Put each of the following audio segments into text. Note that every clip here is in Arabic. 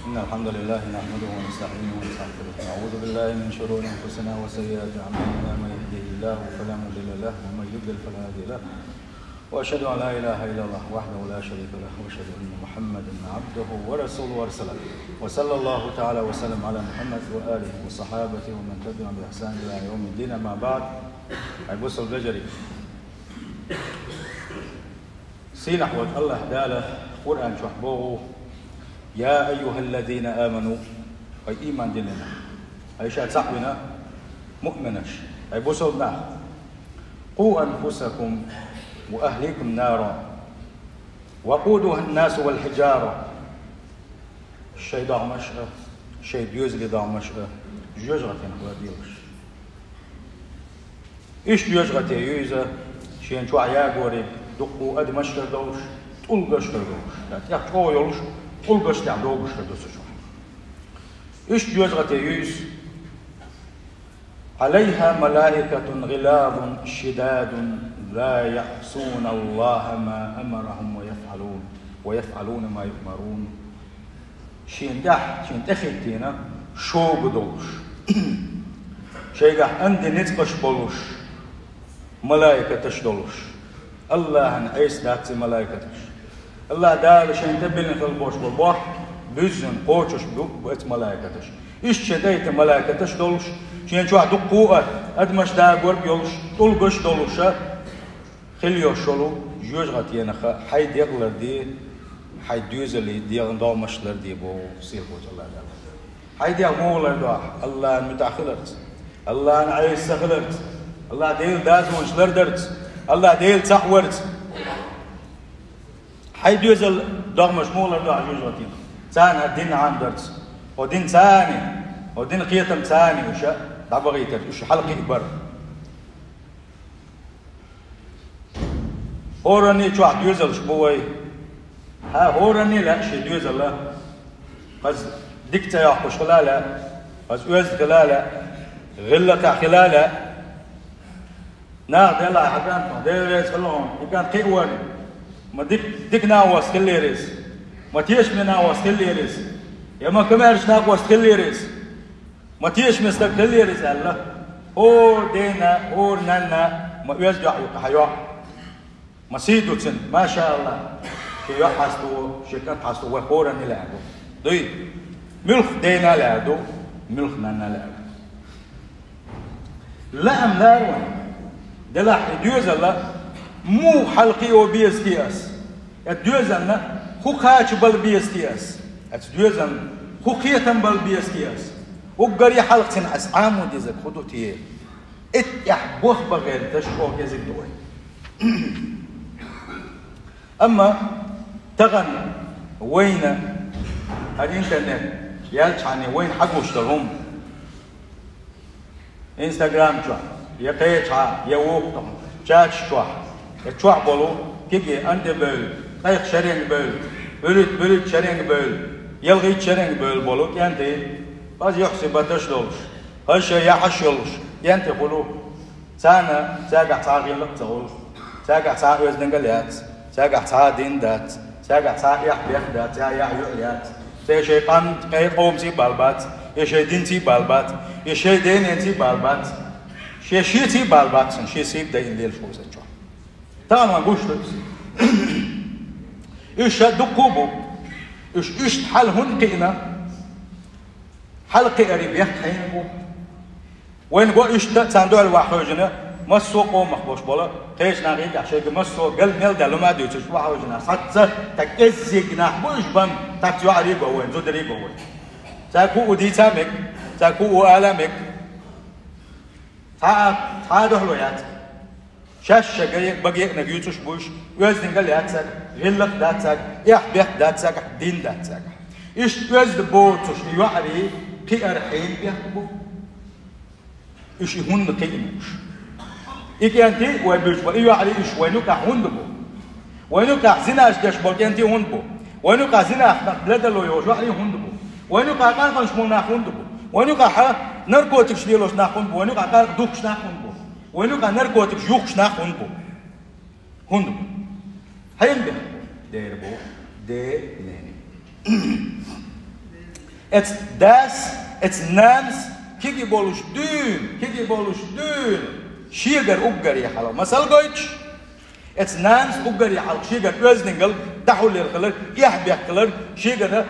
إن الحمد لله نحمده ونستعينه ونستغفره ونعوذ بالله من شرور أنفسنا وسيئات أعمالنا من يهده الله فلا مضل له ومن يضلل فلا هادي له وأشهد أن لا إله إلا الله وحده لا شريك له وأشهد أن محمدا عبده ورسوله وأرسله وصلى الله تعالى وسلم على محمد وآله وصحابته ومن تبعهم بإحسان إلى يوم الدين. أما بعد عبوس البجري سينح وجه الله داله قرآن شحبوه يا أيها الذين آمنوا أي إيمان ديننا أي شاد صحبنا مؤمنش أي بوصلنا قوا أنفسكم وأهليكم نارا وقودها الناس والحجارة الشيء ضاع مشأة الشيء بيوزلي ضاع مشأة جوجغتين أخوة ديوش إيش جوجغتين يوزا شين شو عياقوري دقوا أد مشكر دوش طول قشكر دوش يعني شو يولش طول قشكر يعني دو قشكر دوش شو إيش جوجغتين يوز عليها ملائكة غلاظ شداد لا يعصون الله ما أمرهم ويفعلون ما يؤمرون شين دح شين تخيتينا شو بدوش شيء قح عندي نتقش بولوش ملائكة تشدولوش الله نعيس داتي ملائكة تش الله دار شين تبين خلبوش بالبوح بيزن قوتش بقت ملائكة تش إيش شديت ملائكة تشدولوش شين شو عدو قوة أدمش دا قرب يولش طول قش دولوشا خليو شلو جوج غتينا حيد يغلر دي حيد دوزلي دي غندو مشلر دي بو سيل بوج الله دار حيد يغمولر دو الله متأخلرت الله نعيس سخلرت الله ديل دازون شلردرت الله ديل تحورت حيد دوزل دو مشمولر دو جوج غتينا ثاني الدين عام درت ودين ثاني ودين قيتم ثاني وش دعبغيتر وش حلقي إبر هوراني شو عديوزل شبوي ها هوراني لا شي ديوزل لا بس دكتا يحوش خلاله بس ويز خلاله غلة خلاله ناخد يلا حكانتو ديريس خلون يكان قيوان ما ديك ناوس كليريس ما تيش من ناوس كليريس يا ما كمارش ناوس كليريس ما تيش مستك كليريس الله هو دينا هو نانا ما يزجع وحيوح مسيدو تن ما شاء الله شي يحسدو شي كان حسدو وخورا نلعبو دوي ملخ دينا لعدو ملخ نانا لعدو لا ام لاروان دلح ديوزلا مو حلقي او بيستياس الديوزلنا خو خاچ بل بيستياس الديوزن خو خيتن بل بيستياس وقري حلقتن اسعامو ديزك خدو تيه ات يحبوخ بغير تشكو كزك دوي أما تغن وين الإنترنت يالشاني وين حقوش تهم إنستغرام شو يقيتها يوقتهم شاتش شو بولو كيجي عند بول قيق شرين بول بلد شرين بول يلغي شرين بول بولو ينتي باز يحسب تشدولش هالشيء يحشلش ينتي بولو سانا ساقع تعاقي لقتهولش ساقع تعاقي وزنقليات ساقع تعادين دات ساقع تعاقي يحبيخ دات يا يعيات سي شيطان قي قوم سي بالبات يا شيطين سي بالبات يا شيطين سي بالبات شي سي بالبات شي سيب دا الليل شو سجوا طبعا ما نقولش ايش دقوبو ايش حل هن قينا حلقي قريب يحينبو وين قو ايش تاندو الواحوجنا ما السوق مخبوش بولا تيش ناقيد عشان ما السوق قال ميل دلو ما ديو تشوا حوجنا صدق تكزيك نحبوش بام تاكتو علي بوين زودري بوين تاكو ودي تامك تاكو آلامك تا دهلويات شاش جاي بقي نجيو تشبوش وزن قال ياتك غلق داتك يحبيح داتك دين داتك ايش وزن بوتش يوعري كي ارحين بيحبو ايش هون قيمش إيكي أنتي ويبيش وإيو علي إيش وينوك هندبو وينوك زنا أشجش بولتي أنتي هندبو وينوك زنا بلاد اللي يوجو علي هندبو وينوك قال قنشمو ناخ هندبو وينوك نركوتك شديلوش ناخ هندبو وينوك قال دوكش ناخ هندبو وينوك نركوتك جوكش ناخ هندبو هين بيه ديربو دي نيني et das, et nans, kigi boluş dün, şiğer uggar yahala. Masal goyç, et nans uggar yahala, şiğer özdingel, dahulil kılır, yahbiyat kılır, şiğer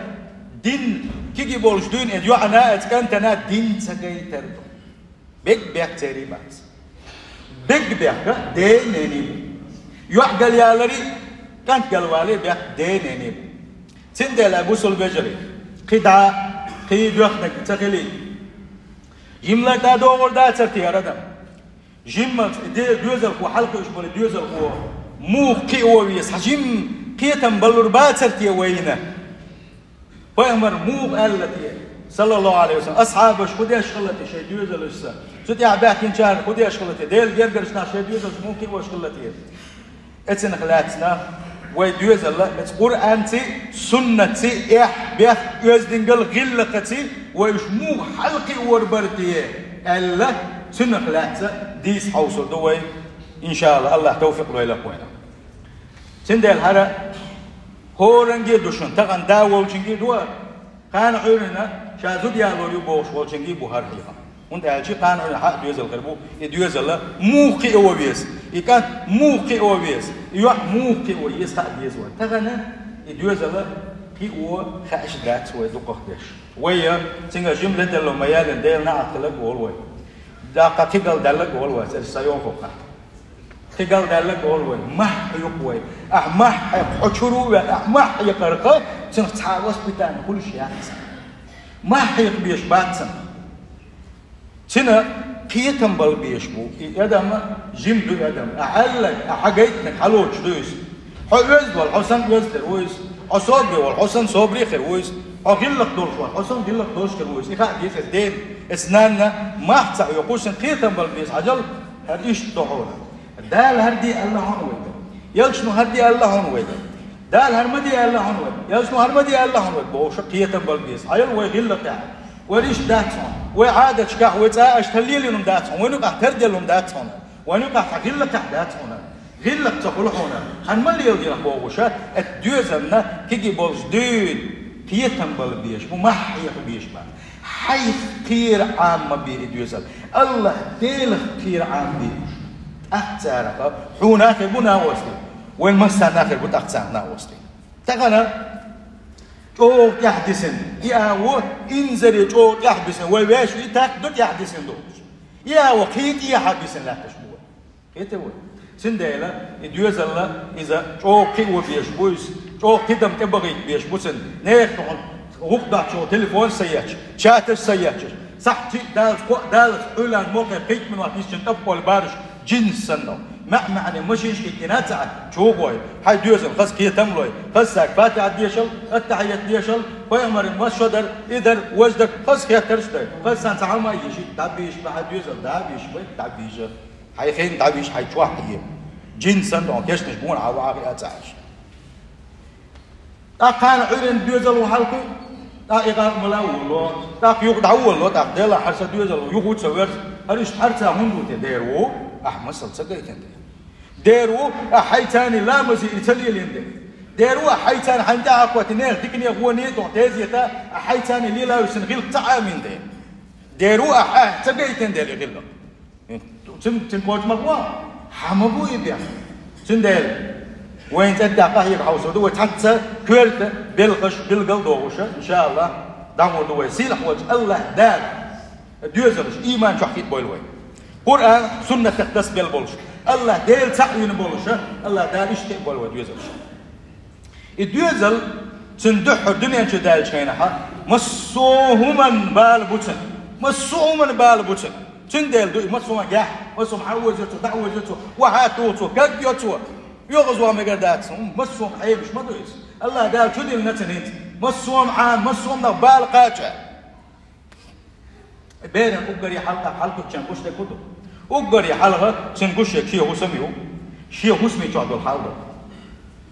din, kigi boluş dün, et yu'ana et kantana din sagay terdo. Bek bek teribat. Bek bek de neni. Yu'gal yaları, kant galvali bek de neni. Sindela busul beceri. Qida, qid yuqnak takili. Jimla da doğurda serti aradan. Jimma de düzel ku halqa iş böyle düzel ku muqi oviyes hajim qiyatam balurbat serti wayna. Peygamber muq allati sallallahu aleyhi ve sellem ashabış kudi aşqallati şey düzel issa. Süti abakin çar kudi aşqallati del gergerşna şey düzel muqi o aşqallati. Etsin xalatsna ve düzel et Kur'anti sunnati ihbah özdingel gillaqati ve muq halqi warbarti alla سنة خلاتة ديس حوصل دوي إن شاء الله الله توفيق له إلى قوينا سندل هذا هو رنجي دوشن تغن داول شنجي دوا كان عيرنا شازود يالو يبوش والشنجي بوهر حيها وانت هالشي كان عيرنا حق دويزل قربو يدويزل موقي أوبيس يكان موقي أوبيس يوح موقي أوبيس حق ديزوا تغن يدويزل في أو خاش درات ويدقق دش ويا سنجا جملة لو ميال ديل نعتلق والوي داقة تقل دلق والوي سيوفقه تقل دلق والوي مح يقوي مح حشرو مح يقرقه سنتعاوز بتاعنا كل شيء أحسن مح يقبيش باتسن سنة كيتم بل بيشبو يدم جمدو يدم أعلق أحقيتنك حلوش دويس حوز والحسن يزدر ويس أصابي والحسن صبري خرويس أغلق دورش والحسن غلق دورش خرويس إخاء ديس الدين اسناننا ما احتسع يقوسن قيتم بالبيس عجل هريش تحونا دال هردي الله هنويدا يلشنو هردي الله هنويدا دال هرمدي الله هنويدا يلشنو هرمدي الله هنويدا بوش قيتم بالبيس عجل ويغلق يعني وريش داتهم وعادة شكاح وتاش تليلهم داتهم ونقع تردلهم داتهم ونقع غلق داتهم غلق تقولحونا هنملي يلدي بوشات الدوزنا كيجي بولش دين قيتم بالبيش ومحي بيش بعد حيث خير عام بيه دوزل الله ديل خير عام بيه أحتارك حوناك بنا وصلي وين مساناك بنا أحتارنا وصلي تغنى جوك يحدثن يا و إنزل جوك يحدثن ويش يتاك دوك يحدثن دوش يا وقيت يحدثن لا تشبوه كيف هو سنديلا دوزل إذا جوك وبيش بويس جوك تدم تبغي بيش بوسن نيك تقول وقدر شو تليفون سياج شاتش سياج صح دال أولان موقع بيت من وقت يشتن تبقى البارش جنسنا ما معنى مش يشكي كناتع شو قوي هاي دوزن خس كي تملوي خسك فاتح ديشل التحيات ديشل ويأمر ما شدر إذا وجدك خس كي ترشدك خس أنت عم يشي تعبيش بعد دوزن تعبيش بيت تعبيش هاي خين تعبيش هاي شو حقيقي جنسنا كيش نجبون على واقع أتعش كان عيرن دوزل وحلقه إيقاع ملاول يقعد أول تا دلا حرس دوزل يقعد سوير هريش حرسه هندو تديرو مسل سقيتن ديرو حيتاني لا مزي إيطاليين ديرو حيتان حندا أقوى تنير تكني هو نيدو تزيتا حيتاني ليلا يسنغيل تعامين ديرو سقيتن دير يغلق تنقوش مقوى حمبو يبيع تندير وين تدقى هي بحوسه دو تحت كورت بالغش بالقلدوشة إن شاء الله دعمو دو سيلح وجه الله دار دوزرش إيمان شحكيت بولوي قرآن سنة تختص بالبولش الله ديل تعين بولشة الله دار يشتق بولوي دوزرش الدوزل تندح الدنيا جدال شينها مسوهما بالبوتن مسوهما بالبوتن تندل دو مسوهما جاح مسوهم عوجته دعوجته وهاتوته كجيته يغزوا مقدات مسوم حي مش مدرس الله قال شدي النتنيت مسوم عام مسوم نبال قاطع بين أقري حلقة تشنقش لكده أقري حلقة تشنقش شيء هو سميه شيء هو اسمه تعد الحلقة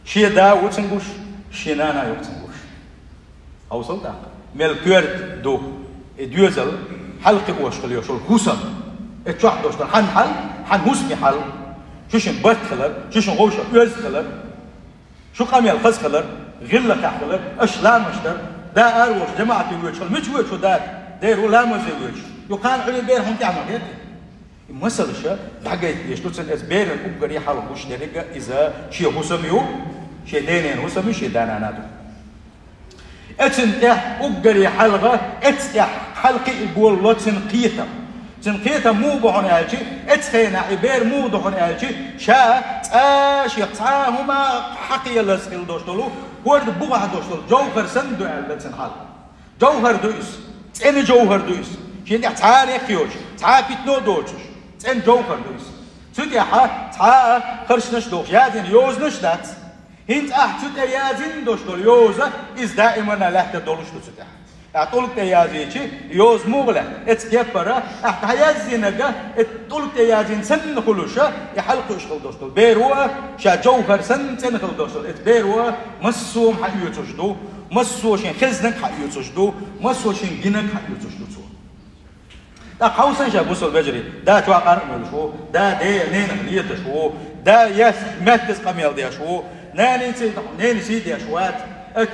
شيء دا وتشنقش شيء نانا يتشنقش أوصلت ملكيرت دو دوزل حلقة واشقلي وشل خصم اتشحن دوشتن حن هسمي حل شوشن بات خلر شوشن غوشة يوز خلر شو قام يلخز خلر غلة تحت خلر أشلام مشتر دا أروش جماعة ويش مش ويش وداك ديروا لا مزي ويش يقال علي بير هم تعمل هيك مثل شيء حاجة يشتوتن إزبير الأوجري حلقوش درجة إذا شيء هسميو شيء دينين هسمي شيء دانا نادو اتنتح أوجري حلقة اتنتح حلقة يقول له تنقيتا مو بحون ألشي اتخينا عبير مو دحون ألشي شاء يقطعهما حقي لسقل دوشتلو ورد بوغا دوشتلو جوهر سندو ألبتن حال جوهر دويس تين جوهر دويس شين يحتار يخيوش تعا بيتنو دوشش تين جوهر دويس تود يحا تعا خرشنش دوش يازين يوزنش دات هنت تود يازين دوشتلو يوزا إز دائما لحت دولشتو تود أطولك تيازينشي يوز مغلى اتكبرة أحيازينك أطولك تيازين سن خلوشة يحلقوا إشغل دوستو بيروا شا جوهر سن خل دوستو اتبيروا مسوم حيوتشدو مسو شين خزنك حيوتشدو مسو شين جنك حيوتشدو دا خوسن شا بوصل بجري دا توقع ملشو دا دي نين خليتشو دا يس متس قميل ديشو ناني سيدي أشوات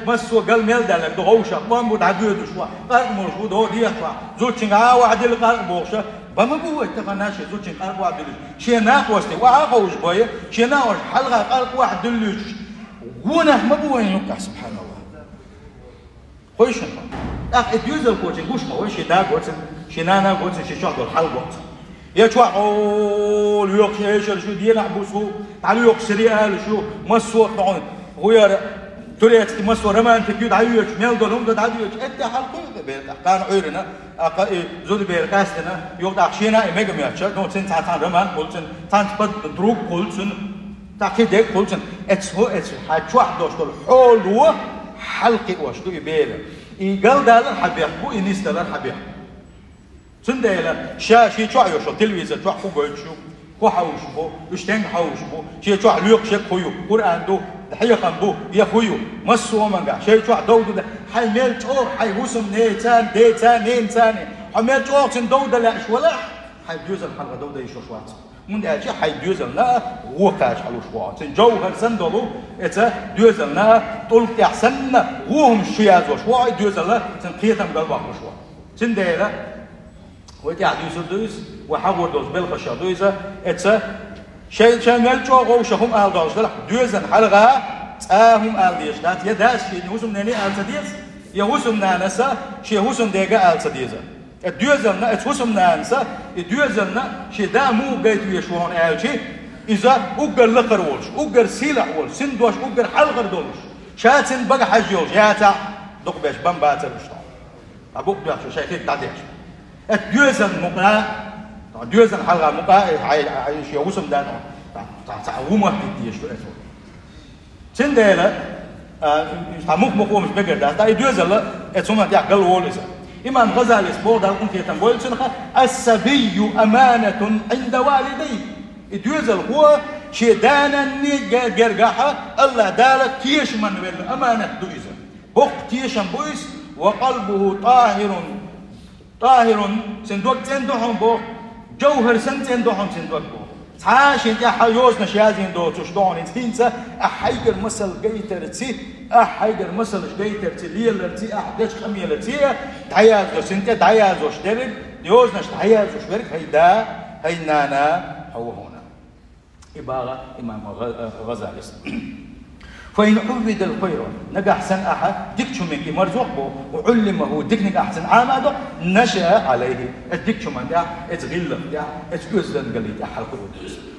مسوا قال ميل دالك دغوشة قام بود عدو دشوا قارق مرشو دو ديخوا زوجين عاد القارق بوشة بما بو اتفناشي زوجين قارق واحد دلش شي ناقوستي وعاقوش بويه شي ناقوش حلقة قارق واحد دلش ونه ما بو ينقع سبحان الله خويش نفهم اخ اديوزل كوتين قوش ما وش دا قوتين شي نانا قوتين شي شغل الحلق قوتين يا قول يوق شو دينا عبوسو تعالوا يوق سريال شو مسوا طعون هو يا تريت تمسوا رمان تكيد عيوش ميل دولهم دود عيوش أنت حلقوا بير كان عيرنا زود بير كاستنا يوقع عشينا إميجا مياتشا نو تين تان رمان قلتن تان تبد دروب قلتن تأكيد ديك قلتن هو حتشوح دوش دول حلو حلقي واش دو يبير يقال دالر حبيح بو إنيس دالر حبيح تنديلا شي شو عيوش تلفزيون شو حقوق يشوف هو حوش بو يشتنج حوش بو شيء شو عليك شيء خويو قرآن دو دحية بو يا خويو مسوا منقع شيء شو دو ده حمل شور حي وسم نيتان ديتان نيتاني حمل شور تن دو ده لا ولا حي جوز الحلقة دو ده يشوف شوات من ده شيء حي جوز لنا وقاش على شوات تن جوهر سندلو إتا جوز لنا طلق أحسن وهم شيء شوات جوز لنا تن قيتم قلبه شوات تن ده ويتي عديوس دويس وحور دوس بالخشة دويسة اتسا شيء ملجو غوشهم أهل دوس لح دويسن حلقة تاهم أهل ديش دات يداس شيء يوسم ناني أهل تديس يوسم نانسا شيء يوسم ديجا أهل تديسة الدويسن اتوسم نانسا الدويسن شيء دا مو جيت يشوهون أهل شيء إذا أجر لقر ولش أجر سيلع ولش سندوش أجر حلقة دولش شاتن بقى حجيوش ياتا دق بيش بمباتر بشتاق أبوك بيش شيء كيف تعديش الدوزن مقا دوزن حلقة مقا عايش يوسم دانو تعومه بديش شو اسمه تنديلا تعمق مقوم مش بقدر ده تاي دوزن لا اسمه تاع قال وولز إمام غزالي سبور ده ممكن تنقول سنخ السبي أمانة عند والديه الدوزن هو شدانا نيجا جرجحة الله دالك تيش من بين أمانة دوزن بق تيش بويس وقلبه طاهر سندوق تندوهم بو جوهر سندوهم سندوق بو عاشين يا حيوز نشازين دو تشدون انتينسا احيق المسل جيتر تي احيق المسل جيتر تي ليل تي احدش خميل تي دعياز سنت دعياز وشدرب يوز نش دعياز وشبرك هيدا هينانا هو هنا عبارة إمام غزالي فإن عبد الخير نجا أحسن أحد دكتشو منك مرزوق بو وعلمه دكنك أحسن عامده نشأ عليه الدكتشو من ده اتغلق ده اتجوزن قليل حلقه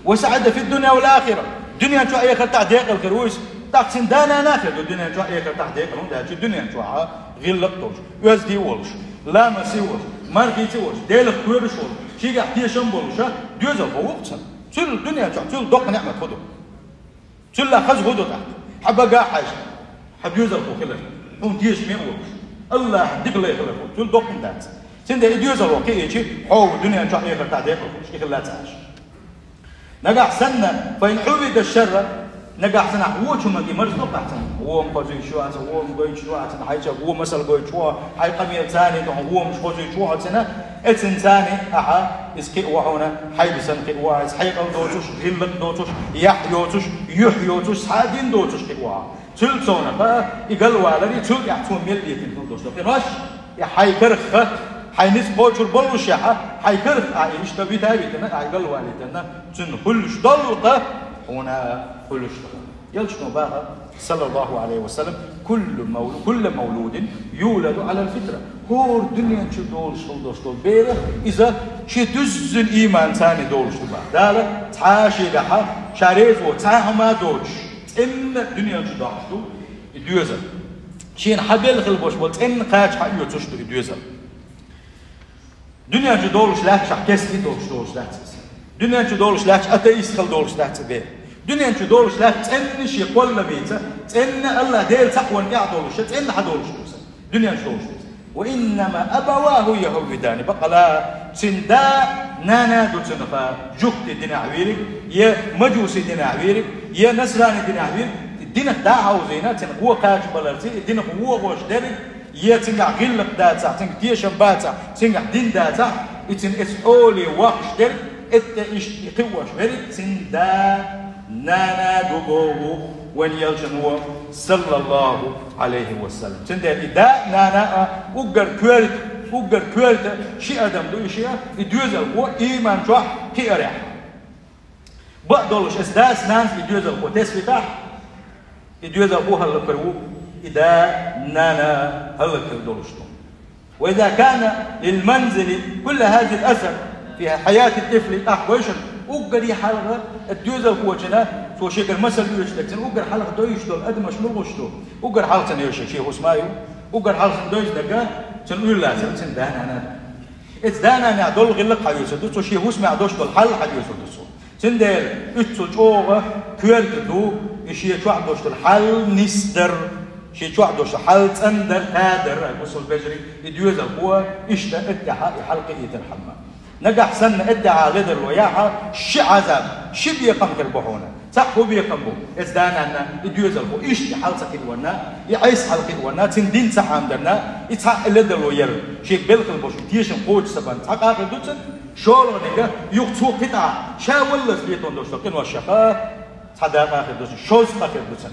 وسعد في الدنيا والآخرة الدنيا شو أي خرطة ديق الكرويس تقسم دانا ناخذ الدنيا شو أي خرطة ديق لهم ده الدنيا شو غلق توش يزدي ولش لا مسيوش ماركيتي ولش ديل كويرش ولش شيء احتياشم بولش دوزل فوقتها تل الدنيا شو تل دق نعمة خدو تل أخذ خدو تحت حبقى حاجة حب يوزر خلف هم ديش مين وش الله دقله خلف تقول دوقن دات سند يوزر وكي يجي حو الدنيا إن شاء الله يخلط عليك وش يخلط تعيش نجح سنة فإن عبد الشر نجح سنة هو شو ما جمرز نقطع هو مقصود شو عشان هو مقصود شو عشان حاجة هو مثل قصود شو هاي قمية ثاني ده هو مش قصود شو عشان إنسان ثاني أحد إسكي وهنا حي بسنك واعز حي قل دوتش غلق دوتش يحيوتش يحيوتش سادين دوتش كوا تلصونا فإقلوا على دي تل يحتوم يلي يتنفل دوستو إنواش يحيكرخ حينس بوشر بلوش حيكرخ يشتبي تابيتنا يقلوا عليتنا تن كلش ضلطة هنا كلش يلشنو بقى صلى الله عليه وسلم كل مولود يولد على الفطرة هو الدنيا تدول شلدوشتول بيره إذا شدز الإيمان ثاني دولشتول بقى دالة تعاشي لها شاريز وتعهما دولش إن الدنيا تدولشتول يدوزل شين حبيل خلبوش بولت إن قاج حقيو تشتول يدوزل دنيا تدولش لا تشكسكي دولش لا دنيا تدولش لا أتيس خل دولش لا تبيه دنيا تدولش لا تأن شيء كل ميته تأن الله ديل تقوى يعدولش تأن حدولش دنيا تدولش وإنما أبواه يهودان بقى لا تندا نانا دوتنفا جوكت دين عويرك يا مجوسي دين عويرك يا نصراني دين عويرك الدين داعو زينا تن هو كاج بلرتي الدين هو واش دارك يا تنع غلق داتا تن ديشن باتا تنع دين داتا اتن اسولي واش دارك ات ايش يقواش غيرك تندا نانا دوغو وين يلجن هو صلى الله عليه وسلم تندى إذا نانا أقر كويرت شيء أدم دو شيء يدوزل هو إيمان جوا كي أريح بعدولش إسداس ناس يدوزل هو تسبيتاه يدوزل هو هالكرو إذا نانا هالكردولشتو وإذا كان للمنزل كل هذه الأثر في حياة الطفل أحوشن أقر حلقة الدوزل هو جنا سو شيء المثل يوجد لكن أقر حلقة دويش دول أدم شنو وشتو أقر حلقة نيوش شيء اسمايو أقر حلقة دويش دكان تنقول لازم تندهنا أنا إتدانا نعدل غلق حيوسد سو شيء اسمه عدوش دول حل حيوسد سو تندل إتسو جوه كيرت دو شيء شو عدوش دول حل نستر شيء شو عدوش حل تندر قادر وصل بجري الدوزل هو إشتا اتحا حلقة يتنحمى نجح سنة ادعى غدر وياها شي عذاب شي بيقم كالبحونة صحو بيقم بو ازدانا أن يدوزل بو إيش حالسك الونا يعيس حلق الونا تندين سحام درنا يتحق اللدر وير شيك بلق البوش تيشن قوج سبان تحق آخر دوتن شولو نيجا يقتو قطع شاولس بيتون دوشتو قنوى الشخاء تحداق آخر دوتن شوز آخر دوتن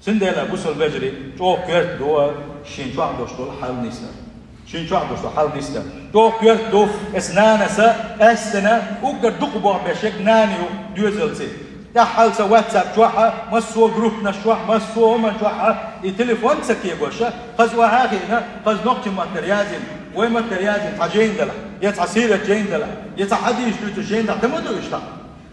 سنديلا بوصل بجري جو كيرت دوا شين شوع دوشتو الحال نيسر شين شو عدوش حال ديستا دو كيرت دو اسنانا سا اسنا وقر دقبو بشك نانيو دوزلتي يا حالسا واتساب شوحة مسوا جروبنا شوح مسوا من شوحة التليفون سكي بوشة قزوا هاغينا قز نقطة ماتريازين وين ماتريازين تاجين دلا يتعسيرة جين دلا يتحديش لوتو جين دلا تمدو يشتا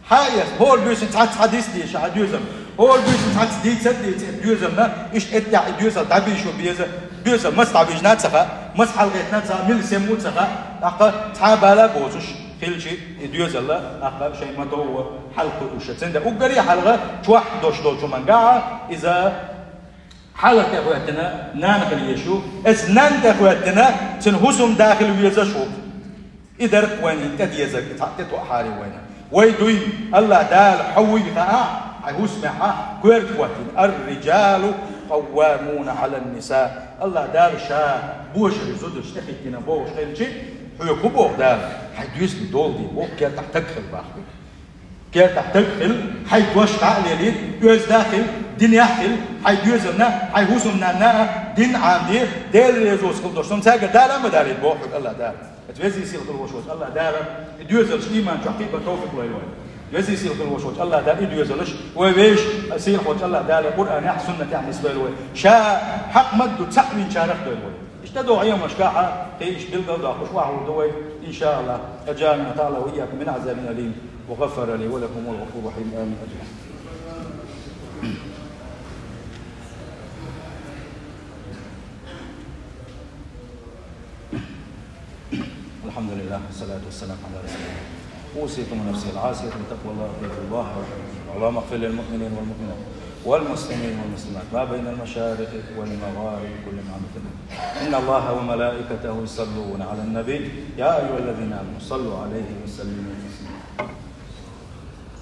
حايس هو البيوسن تحديث دي شا دوزل هو البيوسن تحديث دي دوزلنا ايش اتع دوزل تعبيشو بيزا دوزل مس تعبيجنات سخا مس حلقتنا سخا مل سموت سخا اقا تعبالا بوزش كل شيء دوزل لا اقا شيء ما تو حلقه وشتنده وقري حلقه توح دوش شو منقعه اذا حلقه اخواتنا نانقل يشو اس نانت اخواتنا تنهسم داخل ويزشو اذا وين تديزك تحطوا حاري وين ويدوي الله دال حوي هو اسمها كويرت واتين الرجال قوامون على النساء الله دال شا بوش رزودش تخيتنا بوش خيلشي هو كبوغ دال حيدويس دول دي بوغ كير تحتكخل باخي كير تحتكخل حيدوش عقل يليد يوز داخل دين يحل حيدوزنا حيهوسمنا دين عامدير دير رزوز خلدوشتم ساقر دال اما دالي بوغ الله دال اتوزي يسير خلوشوش الله دال يدوزلش إيمان شحقيقة توفيق لويلوين يزي يصير كل وشوش الله دال إيده يزلش ويش يصير خوش الله دال القرآن يحسن يعني سبيلوي شاء حق مد تسعين شارخ دوي اشتدوا عيام مشكاحة تيش بالقلب خوش واحد دوي إن شاء الله أجعلنا تعالى وإياكم من عذاب أليم وغفر لي ولكم والغفور الرحيم آمين أجمعين. الحمد لله والصلاة والسلام على رسول الله. أوصيكم ونفسي العاصية بتقوى الله وتقوى الله اللهم اغفر للمؤمنين والمؤمنات والمسلمين والمسلمات ما بين المشارق والمغارب كل عام إن الله وملائكته يصلون على النبي يا أيها الذين آمنوا صلوا عليه وسلموا تسليما.